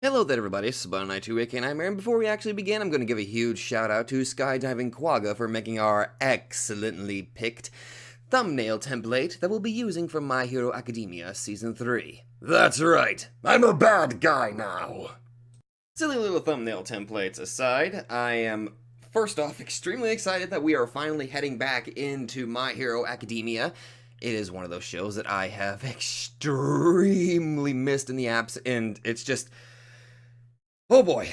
Hello there everybody, it's Sabana92 aka Nightmare, and before we actually begin, I'm going to give a huge shout out to Skydiving Quagga for making our excellently picked thumbnail template that we'll be using for My Hero Academia Season 3. That's right, I'm a bad guy now! Silly little thumbnail templates aside, I am first off extremely excited that we are finally heading back into My Hero Academia. It is one of those shows that I have extremely missed in the apps, and it's just... oh boy,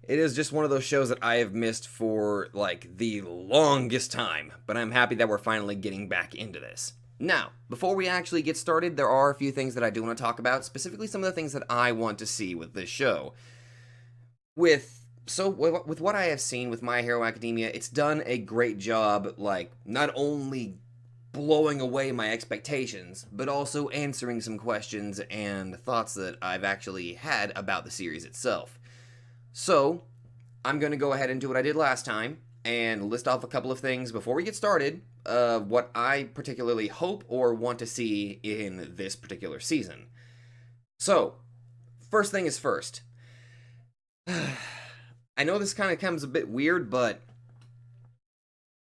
it is just one of those shows that I have missed for, like, the longest time, but I'm happy that we're finally getting back into this. Now, before we actually get started, there are a few things that I do want to talk about, specifically some of the things that I want to see with this show. With what I have seen with My Hero Academia, it's done a great job, like, not only blowing away my expectations, but also answering some questions and thoughts that I've actually had about the series itself. So, I'm going to go ahead and do what I did last time, and list off a couple of things before we get started, what I particularly hope or want to see in this particular season. So, first thing is first. I know this kind of comes a bit weird, but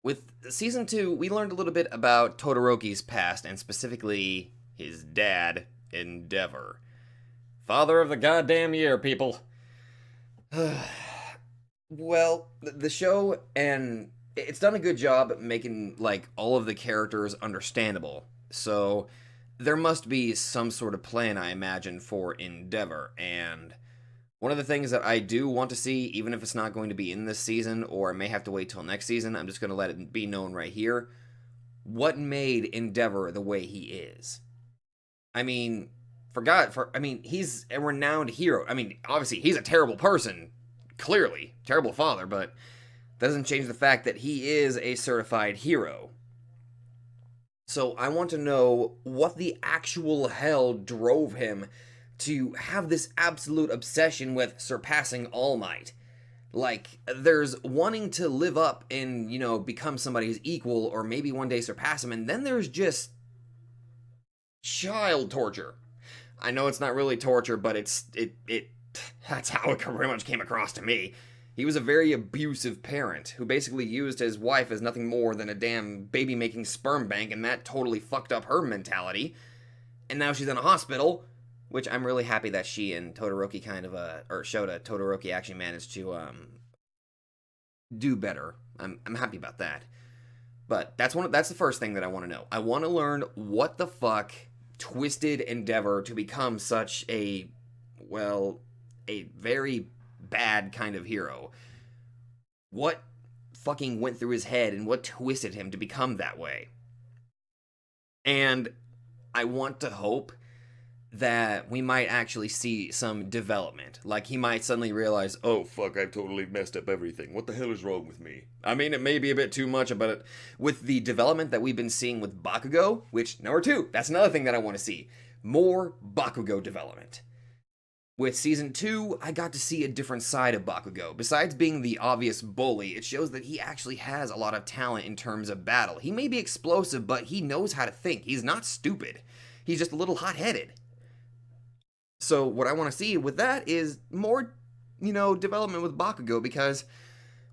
with Season 2, we learned a little bit about Todoroki's past, and specifically his dad, Endeavor. Father of the goddamn year, people. Well, the show, and it's done a good job making, like, all of the characters understandable. So, there must be some sort of plan, I imagine, for Endeavor. And one of the things that I do want to see, even if it's not going to be in this season, or I may have to wait till next season, I'm just going to let it be known right here. What made Endeavor the way he is? I mean... he's a renowned hero. I mean, obviously, he's a terrible person. Clearly. Terrible father, but doesn't change the fact that he is a certified hero. So, I want to know what the actual hell drove him to have this absolute obsession with surpassing All Might. Like, there's wanting to live up and, become somebody's equal, or maybe one day surpass him, and then there's just child torture. I know it's not really torture, but that's how it pretty much came across to me. He was a very abusive parent who basically used his wife as nothing more than a damn baby-making sperm bank, and that totally fucked up her mentality. And now she's in a hospital, which I'm really happy that she and Todoroki Todoroki actually managed to do better. I'm happy about that. But that's the first thing that I want to know. I want to learn what the fuck twisted Endeavor to become such a very bad kind of hero. What fucking went through his head and what twisted him to become that way? And I want to hope that we might actually see some development. Like, he might suddenly realize, oh fuck, I've totally messed up everything. What the hell is wrong with me? I mean, it may be a bit too much, but with the development that we've been seeing with Bakugo, which, number 2, that's another thing that I want to see. More Bakugo development. With Season 2, I got to see a different side of Bakugo. Besides being the obvious bully, it shows that he actually has a lot of talent in terms of battle. He may be explosive, but he knows how to think. He's not stupid. He's just a little hot-headed. So what I want to see with that is more, development with Bakugo, because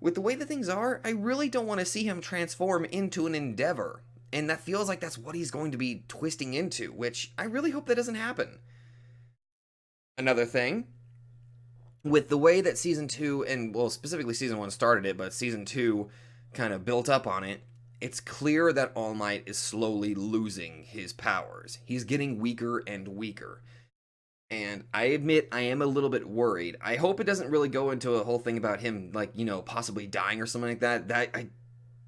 with the way that things are, I really don't want to see him transform into an Endeavor. And that feels like that's what he's going to be twisting into, which I really hope that doesn't happen. Another thing, with the way that Season 2, and well, specifically Season 1 started it, but Season 2 kind of built up on it, it's clear that All Might is slowly losing his powers. He's getting weaker and weaker. And I admit I am a little bit worried. I hope it doesn't really go into a whole thing about him, like, possibly dying or something like that.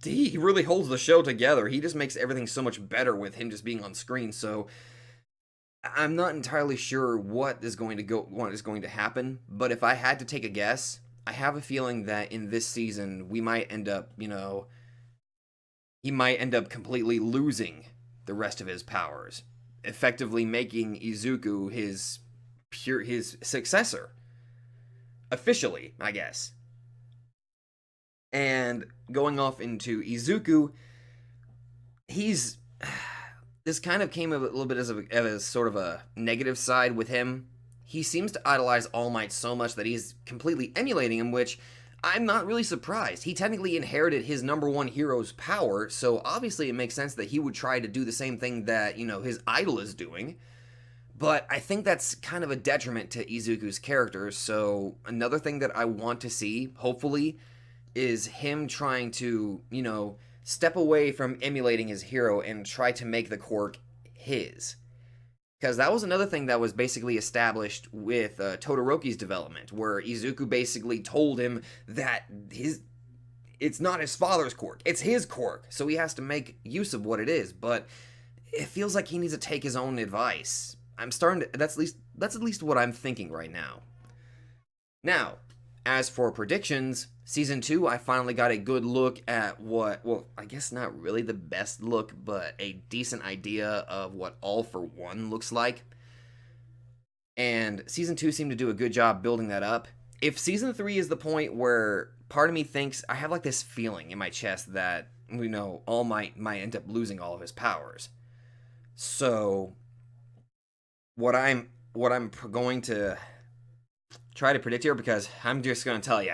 He really holds the show together. He just makes everything so much better with him just being on screen. So I'm not entirely sure what is going to happen. But if I had to take a guess, I have a feeling that in this season we might end up, he might end up completely losing the rest of his powers, effectively making Izuku his successor. Officially, I guess. And going off into Izuku, this kind of came a little bit as sort of a negative side with him. he seems to idolize All Might so much that he's completely emulating him, which I'm not really surprised. He technically inherited his number one hero's power, so obviously it makes sense that he would try to do the same thing that, his idol is doing. But I think that's kind of a detriment to Izuku's character, so another thing that I want to see, hopefully, is him trying to, step away from emulating his hero and try to make the quirk his. Because that was another thing that was basically established with Todoroki's development, where Izuku basically told him that it's not his father's quirk, it's his quirk, so he has to make use of what it is, but it feels like he needs to take his own advice. That's at least what I'm thinking right now. Now, as for predictions, Season 2, I finally got a good look at I guess not really the best look, but a decent idea of what All for One looks like. And Season 2 seemed to do a good job building that up. If Season 3 is the point where part of me thinks, I have like this feeling in my chest that, All Might end up losing all of his powers. So, what I'm going to try to predict here, because I'm just going to tell you,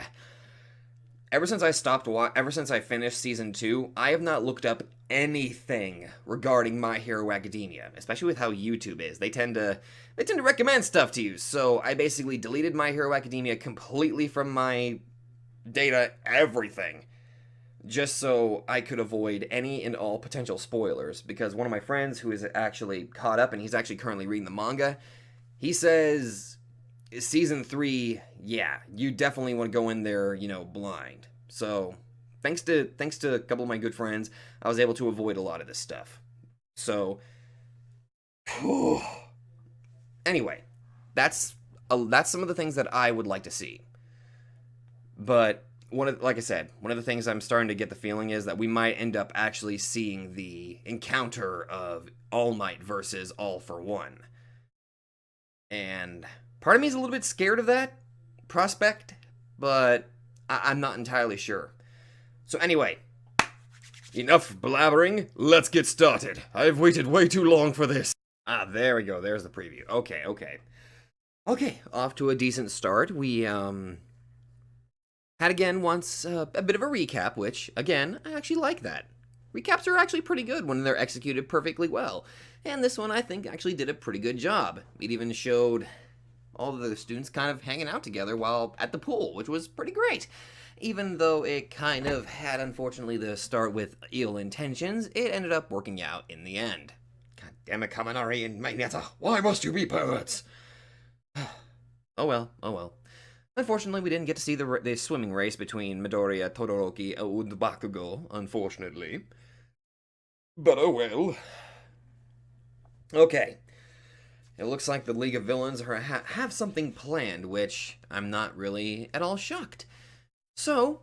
ever since I finished Season 2, I have not looked up anything regarding My Hero Academia, especially with how YouTube is. They tend to recommend stuff to you, so I basically deleted My Hero Academia completely from my data, everything, just so I could avoid any and all potential spoilers, because one of my friends who is actually caught up, and he's actually currently reading the manga, he says Season 3, yeah, you definitely want to go in there, blind. So, thanks to a couple of my good friends, I was able to avoid a lot of this stuff. So, anyway, that's some of the things that I would like to see. But like I said, one of the things I'm starting to get the feeling is that we might end up actually seeing the encounter of All Might versus All for One. And part of me is a little bit scared of that prospect, but I'm not entirely sure. So anyway, enough blabbering, let's get started. I've waited way too long for this. There we go, there's the preview. Okay, off to a decent start. We, had again once a bit of a recap, which, again, I actually like that. Recaps are actually pretty good when they're executed perfectly well. And this one, I think, actually did a pretty good job. It even showed all of the students kind of hanging out together while at the pool, which was pretty great. Even though it kind of had, unfortunately, the start with ill intentions, it ended up working out in the end. God damn it, Kaminari and Mayonetta, why must you be perverts? Oh well. Unfortunately, we didn't get to see the swimming race between Midoriya, Todoroki, and Bakugo, unfortunately. But oh well. Okay. It looks like the League of Villains have something planned, which I'm not really at all shocked. So,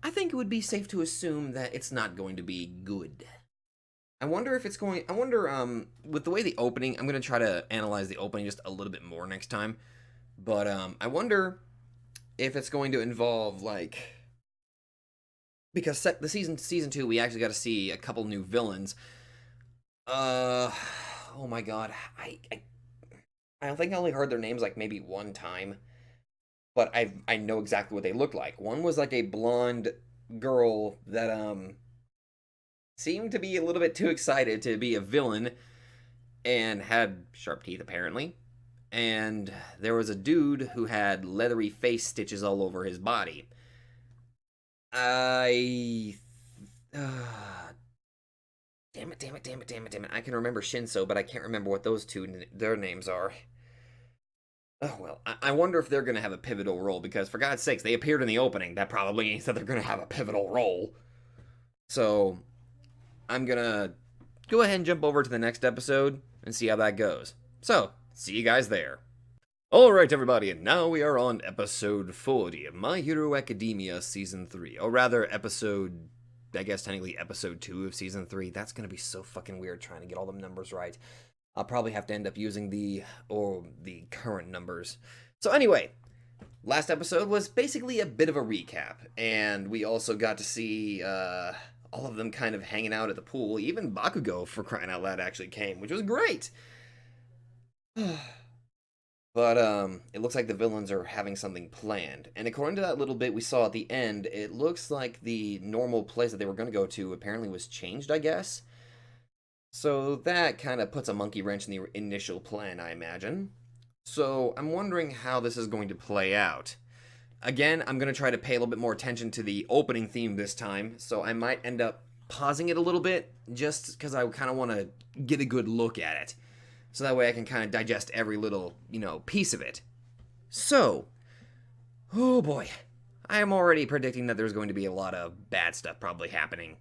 I think it would be safe to assume that it's not going to be good. I wonder, with the way the opening, I'm going to try to analyze the opening just a little bit more next time. But, I wonder if it's going to involve, because the season 2, we actually got to see a couple new villains. Oh my god, I don't think I only heard their names, maybe one time. But I know exactly what they look like. One was, a blonde girl that, seemed to be a little bit too excited to be a villain, and had sharp teeth, apparently. And there was a dude who had leathery face stitches all over his body. Damn it. I can remember Shinso, but I can't remember what their names are. Oh, well, I wonder if they're going to have a pivotal role, because for God's sakes, they appeared in the opening. That probably means that they're going to have a pivotal role. So, I'm going to go ahead and jump over to the next episode and see how that goes. So, see you guys there. Alright everybody, and now we are on episode 40 of My Hero Academia Season 3. Or rather, technically episode 2 of Season 3. That's gonna be so fucking weird trying to get all the numbers right. I'll probably have to end up using the current numbers. So anyway, last episode was basically a bit of a recap, and we also got to see all of them kind of hanging out at the pool. Even Bakugo, for crying out loud, actually came, which was great. But it looks like the villains are having something planned. And according to that little bit we saw at the end, it looks like the normal place that they were going to go to apparently was changed, I guess. So that kind of puts a monkey wrench in the initial plan, I imagine. So I'm wondering how this is going to play out. Again, I'm going to try to pay a little bit more attention to the opening theme this time, so I might end up pausing it a little bit, just because I kind of want to get a good look at it. So that way I can kind of digest every little, piece of it. So, oh boy, I am already predicting that there's going to be a lot of bad stuff probably happening.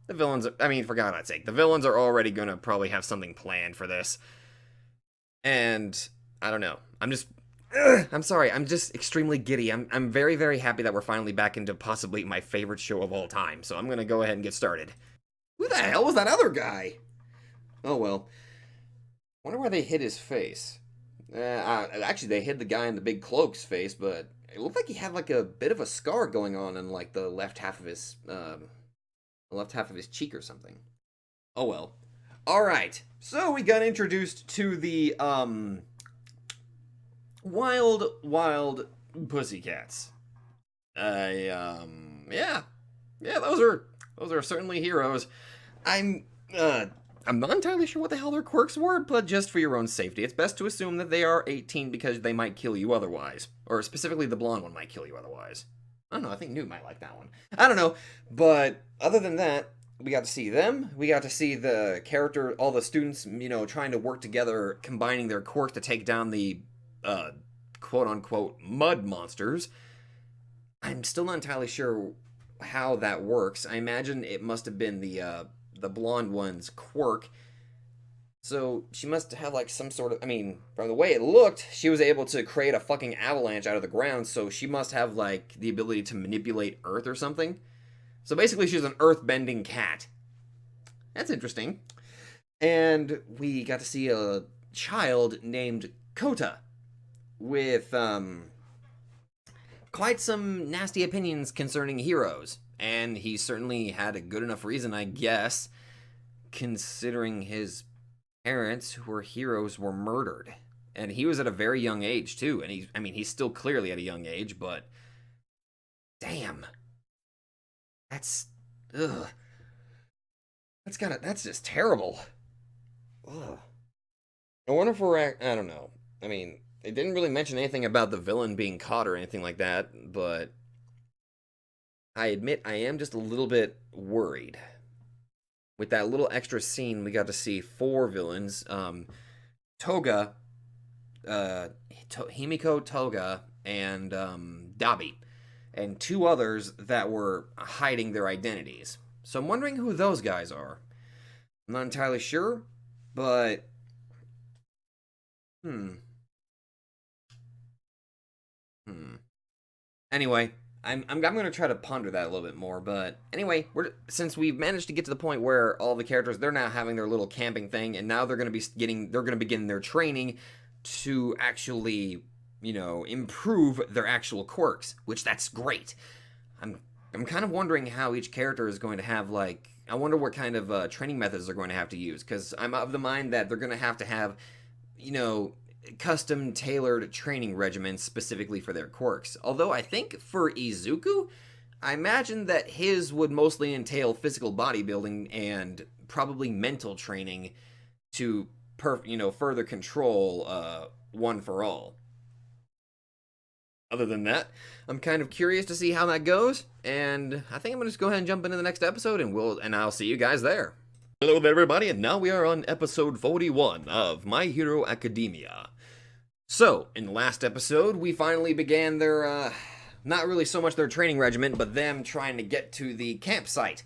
The villains, for God's sake, the villains are already going to probably have something planned for this. And, I don't know, I'm sorry, I'm just extremely giddy. I'm very, very happy that we're finally back into possibly my favorite show of all time, so I'm gonna go ahead and get started. Who the hell was that other guy? Oh well. Wonder where they hid his face. Actually, they hid the guy in the big cloak's face, but it looked like he had like a bit of a scar going on in like the left half of his cheek or something. Oh well. Alright, so we got introduced to the, Wild Pussycats. Yeah, those are certainly heroes. I'm not entirely sure what the hell their quirks were, but just for your own safety, it's best to assume that they are 18 because they might kill you otherwise. Or specifically the blonde one might kill you otherwise. I don't know, I think Newt might like that one. I don't know, but other than that, we got to see them. We got to see the character, all the students, trying to work together, combining their quirks to take down the quote-unquote mud monsters. I'm still not entirely sure how that works. I imagine it must have been the blonde one's quirk. So she must have like some sort of, from the way it looked, she was able to create a fucking avalanche out of the ground, so she must have like the ability to manipulate earth or something. So basically she's an earth-bending cat. That's interesting. And we got to see a child named Kota with quite some nasty opinions concerning heroes. And he certainly had a good enough reason, I guess, considering his parents, who were heroes, were murdered. And he was at a very young age, too. And he's still clearly at a young age, but damn. That's just terrible. Ugh. I wonder if I don't know. It didn't really mention anything about the villain being caught or anything like that, but I admit I am just a little bit worried. With that little extra scene, we got to see 4 villains. Toga, Himiko Toga, and Dabi. And 2 others that were hiding their identities. So I'm wondering who those guys are. I'm not entirely sure, but Anyway, I'm gonna try to ponder that a little bit more, but anyway, since we've managed to get to the point where all the characters, they're now having their little camping thing, and now they're gonna begin their training to actually, improve their actual quirks, which that's great. I'm kind of wondering how each character is going to have, like, I wonder what kind of training methods they're going to have to use, because I'm of the mind that they're going to have, custom tailored training regimens specifically for their quirks. Although I think for Izuku, I imagine that his would mostly entail physical bodybuilding and probably mental training to, further control One for All. Other than that, I'm kind of curious to see how that goes, and I think I'm gonna just go ahead and jump into the next episode, and I'll see you guys there. Hello there, everybody, and now we are on episode 41 of My Hero Academia. So, in the last episode, we finally began their, not really so much their training regimen, but them trying to get to the campsite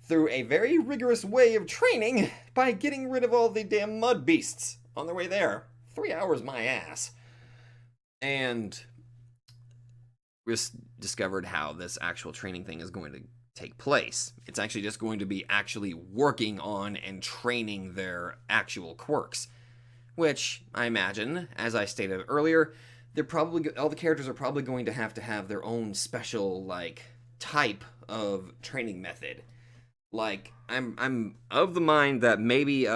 through a very rigorous way of training by getting rid of all the damn mud beasts on their way there. 3 hours, my ass. And we just discovered how this actual training thing is going to take place. It's actually just going to be actually working on and training their actual quirks, which I imagine, as I stated earlier, all the characters are probably going to have their own special, like, type of training method. Like, I'm of the mind that maybe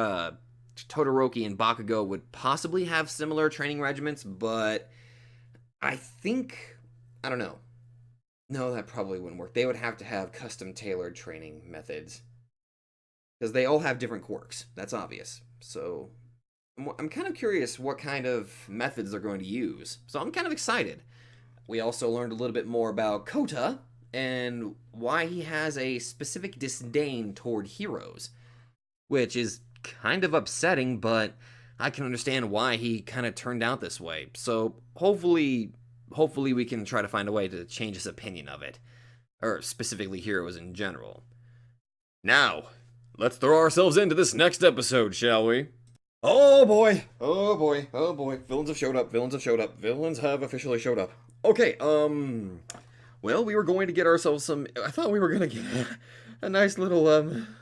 Todoroki and Bakugo would possibly have similar training regimens, but I think, I don't know. No, that probably wouldn't work. They would have to have custom-tailored training methods. Because they all have different quirks. That's obvious. So, I'm kind of curious what kind of methods they're going to use. So, I'm kind of excited. We also learned a little bit more about Kota and why he has a specific disdain toward heroes. Which is kind of upsetting, but I can understand why he kind of turned out this way. So, hopefully we can try to find a way to change his opinion of it. Or specifically heroes in general. Now, let's throw ourselves into this next episode, shall we? Oh boy, oh boy, oh boy. Villains have showed up, villains have showed up, villains have officially showed up. Okay, well, we were going to get ourselves some, I thought we were going to get a nice little,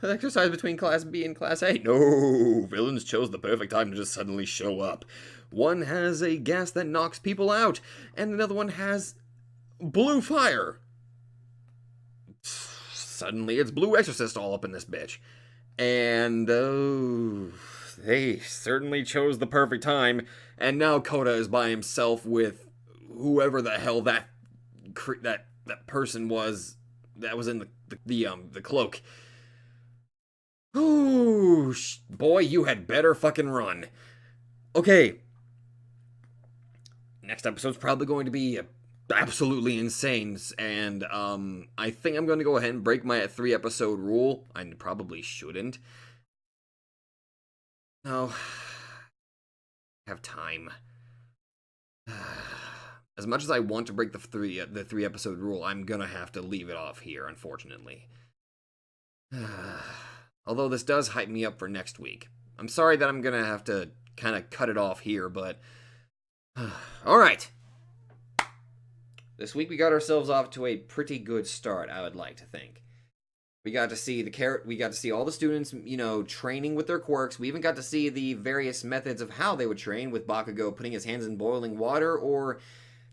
exercise between Class B and Class A. No, villains chose the perfect time to just suddenly show up. One has a gas that knocks people out, and another one has blue fire. Suddenly, it's Blue Exorcist all up in this bitch. And, they certainly chose the perfect time, and now Kota is by himself with whoever the hell that person was that was in the cloak. Ooh, boy, you had better fucking run. Okay. Next episode's probably going to be absolutely insane, and I think I'm going to go ahead and break my 3-episode rule. I probably shouldn't. No. I have time. As much as I want to break the 3-episode rule, I'm gonna have to leave it off here, unfortunately. Although this does hype me up for next week. I'm sorry that I'm gonna have to kind of cut it off here, but alright. This week we got ourselves off to a pretty good start, I would like to think. We got to see all the students, training with their quirks. We even got to see the various methods of how they would train, with Bakugo putting his hands in boiling water, or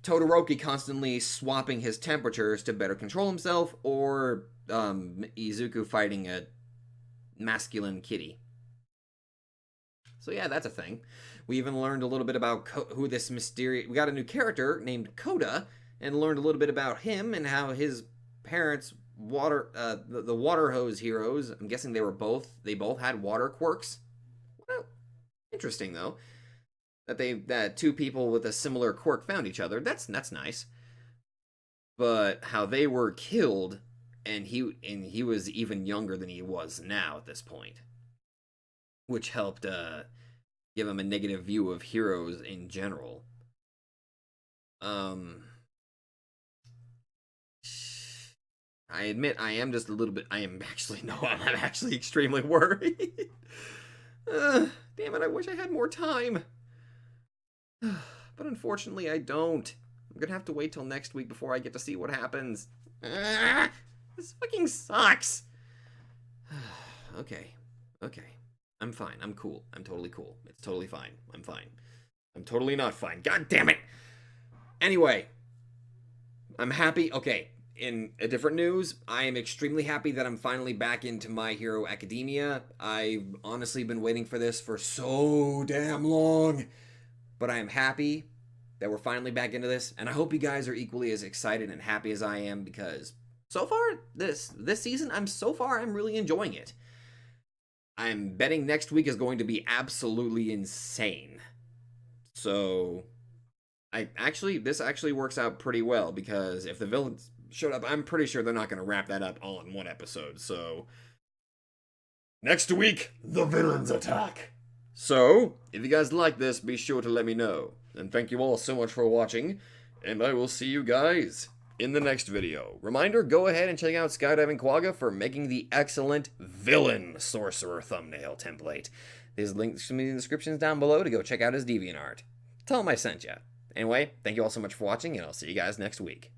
Todoroki constantly swapping his temperatures to better control himself, or Izuku fighting a masculine kitty. So yeah, that's a thing. We even learned a little bit about who this mysterious... We got a new character named Kota, and learned a little bit about him and how his parents... the water hose heroes, I'm guessing they both had water quirks. Well, interesting though. That two people with a similar quirk found each other. That's nice. But how they were killed, and he was even younger than he was now at this point. Which helped give him a negative view of heroes in general. I admit I am just a little bit... I'm actually extremely worried. Damn it, I wish I had more time. But unfortunately, I don't. I'm gonna have to wait till next week before I get to see what happens. This fucking sucks. Okay. I'm fine. I'm cool. I'm totally cool. It's totally fine. I'm fine. I'm totally not fine. God damn it! Anyway. I'm happy. Okay. In a different news, I am extremely happy that I'm finally back into My Hero Academia. I've honestly been waiting for this for so damn long. But I am happy that we're finally back into this. And I hope you guys are equally as excited and happy as I am, because so far, this season, I'm really enjoying it. I'm betting next week is going to be absolutely insane. So, this actually works out pretty well, because if the villains showed up, I'm pretty sure they're not going to wrap that up all in one episode. So, next week, the villains attack. So, if you guys like this, be sure to let me know. And thank you all so much for watching, and I will see you guys in the next video. Reminder, go ahead and check out Skydiving Quagga for making the excellent villain Sorcerer thumbnail template. There's links in the descriptions down below to go check out his DeviantArt. Tell him I sent ya. Anyway, thank you all so much for watching, and I'll see you guys next week.